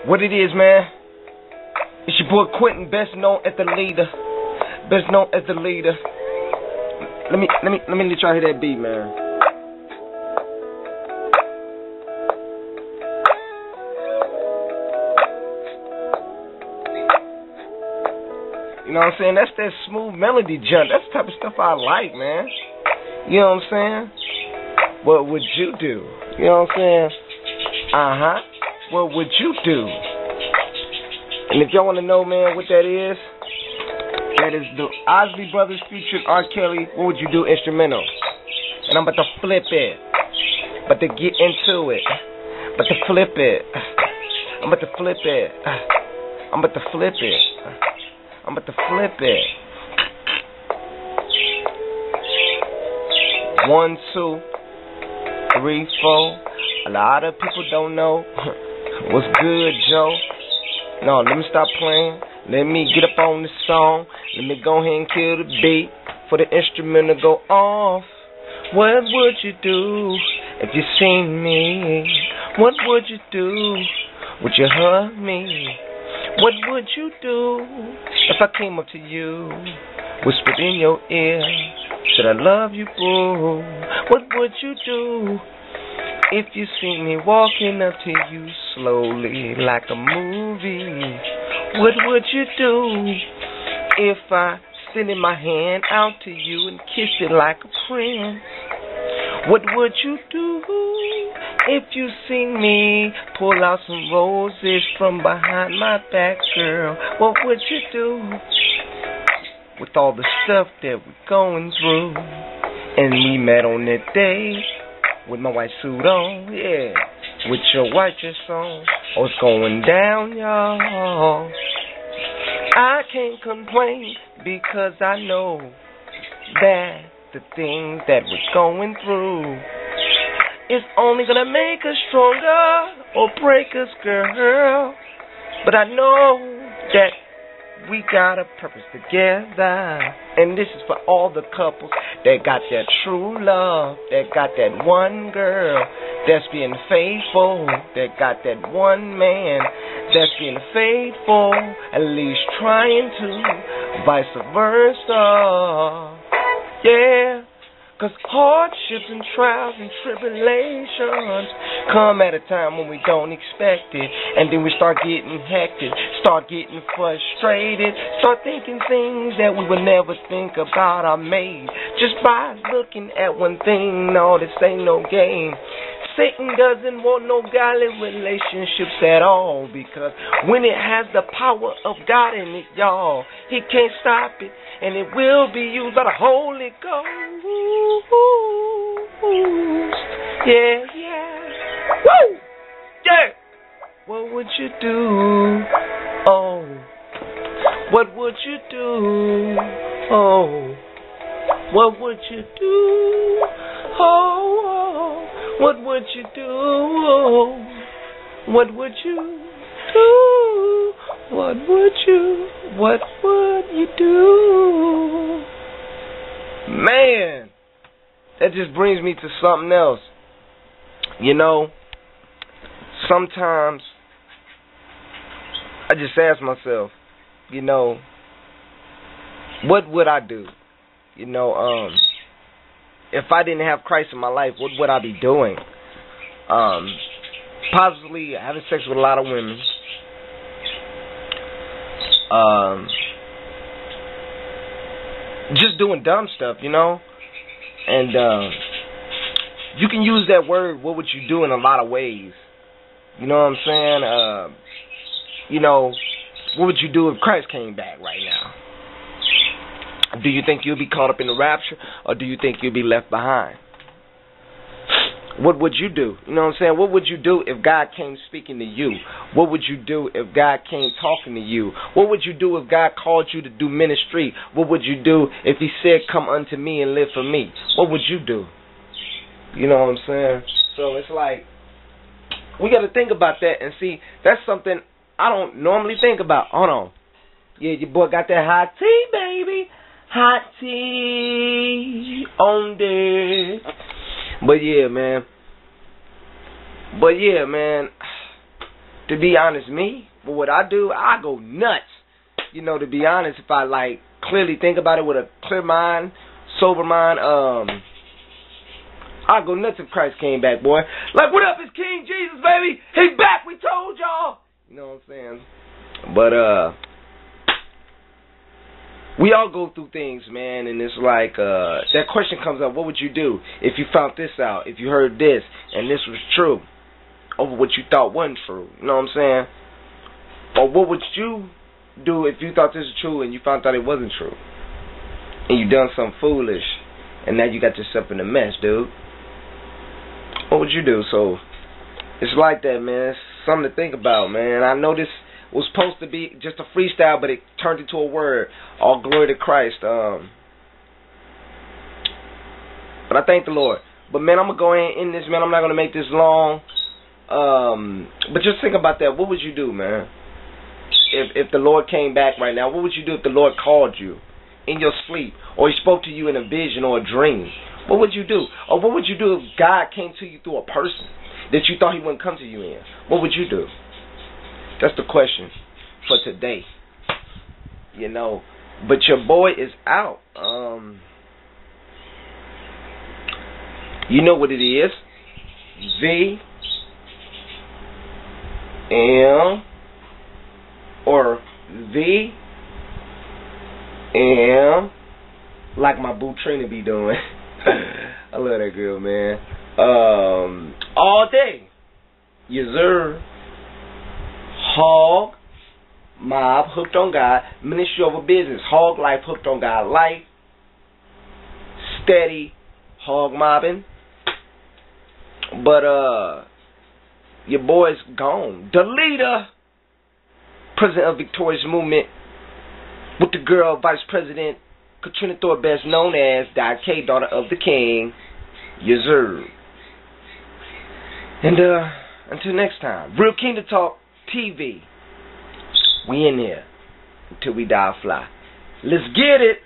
What it is, man? It's your boy Quentin, best known as the leader. Best known as the leader. Let me let y'all hear that beat, man. You know what I'm saying? That's that smooth melody jump. That's the type of stuff I like, man. You know what I'm saying? What would you do? You know what I'm saying? Uh-huh. What would you do? And if y'all want to know, man, what that is the Osley Brothers featuring R. Kelly, What Would You Do instrumental. And I'm about to flip it. About to get into it. About to flip it. I'm about to flip it. I'm about to flip it. I'm about to flip it. 1, 2, 3, 4. A lot of people don't know. What's good, Joe? No, let me stop playing. Let me get up on this song. Let me go ahead and kill the beat for the instrument to go off. What would you do if you seen me? What would you do? Would you hug me? What would you do if I came up to you, whispered in your ear, said I love you, boo? What would you do if you see me walking up to you slowly like a movie? What would you do if I extended my hand out to you and kissed it like a prince? What would you do if you see me pull out some roses from behind my back, girl? What would you do with all the stuff that we're going through? And we met on that day with my white suit on, yeah, with your white dress on. Oh, it's going down, y'all. I can't complain because I know that the things that we're going through is only gonna make us stronger or break us, girl. But I know that we got a purpose together. And this is for all the couples that got that true love, that got that one girl that's being faithful, that got that one man that's being faithful, at least trying to, vice versa. Yeah, 'cause hardships and trials and tribulations come at a time when we don't expect it. And then we start getting hectic, start getting frustrated, start thinking things that we would never think about are made just by looking at one thing. No, this ain't no game. Satan doesn't want no godly relationships at all, because when it has the power of God in it, y'all, he can't stop it, and it will be used by the Holy Ghost. Yeah, yeah. Woo! Yeah! What would you do? Oh. What would you do? Oh. What would you do? Oh. What would you do? What would you do? What would you do? Man, that just brings me to something else. You know, sometimes I just ask myself, you know, what would I do? You know, if I didn't have Christ in my life, what would I be doing? Possibly having sex with a lot of women. Just doing dumb stuff, you know? And you can use that word, what would you do, in a lot of ways. You know what I'm saying? You know, what would you do if Christ came back right now? Do you think you'll be caught up in the rapture, or do you think you'll be left behind? What would you do? You know what I'm saying? What would you do if God came speaking to you? What would you do if God came talking to you? What would you do if God called you to do ministry? What would you do if he said, come unto me and live for me? What would you do? You know what I'm saying? So it's like, we got to think about that and see, that's something I don't normally think about. Hold on. Yeah, your boy got that hot tea, baby. Hot tea on deck. But yeah, man. to be honest, me, for what I do, I go nuts. You know, to be honest, if I, like, clearly think about it with a clear mind, sober mind, I'd go nuts if Christ came back, boy. Like, what up, it's King Jesus, baby. He's back, we told y'all. You know what I'm saying? But, we all go through things, man, and it's like, that question comes up, what would you do if you found this out, if you heard this, and this was true, over what you thought wasn't true? You know what I'm saying? Or what would you do if you thought this was true and you found out it wasn't true? And you done something foolish, and now you got yourself in a mess, dude. What would you do? So, it's like that, man. It's something to think about, man. I know this was supposed to be just a freestyle, but it turned into a word. All glory to Christ. But I thank the Lord. But, man, I'm going to go ahead and end this, man. I'm not going to make this long. But just think about that. What would you do, man? If the Lord came back right now, what would you do if the Lord called you in your sleep, or He spoke to you in a vision or a dream? What would you do? Or what would you do if God came to you through a person that you thought He wouldn't come to you in? What would you do? That's the question for today. You know, but your boy is out. You know what it is. VM or VM, like my boo Trina be doing. I love that girl, man. All day. Yes, sir. Hog Mob, hooked on God, ministry over business. Hog life, hooked on God life. Steady hog mobbing. But your boy's gone. The leader, president of Victorious Movement, with the girl, Vice President Katrina Thorpe, best known as Di K, daughter of the King. Yes, sir. And until next time, Real Kingdom Talk TV. We in here until we die fly. Let's get it.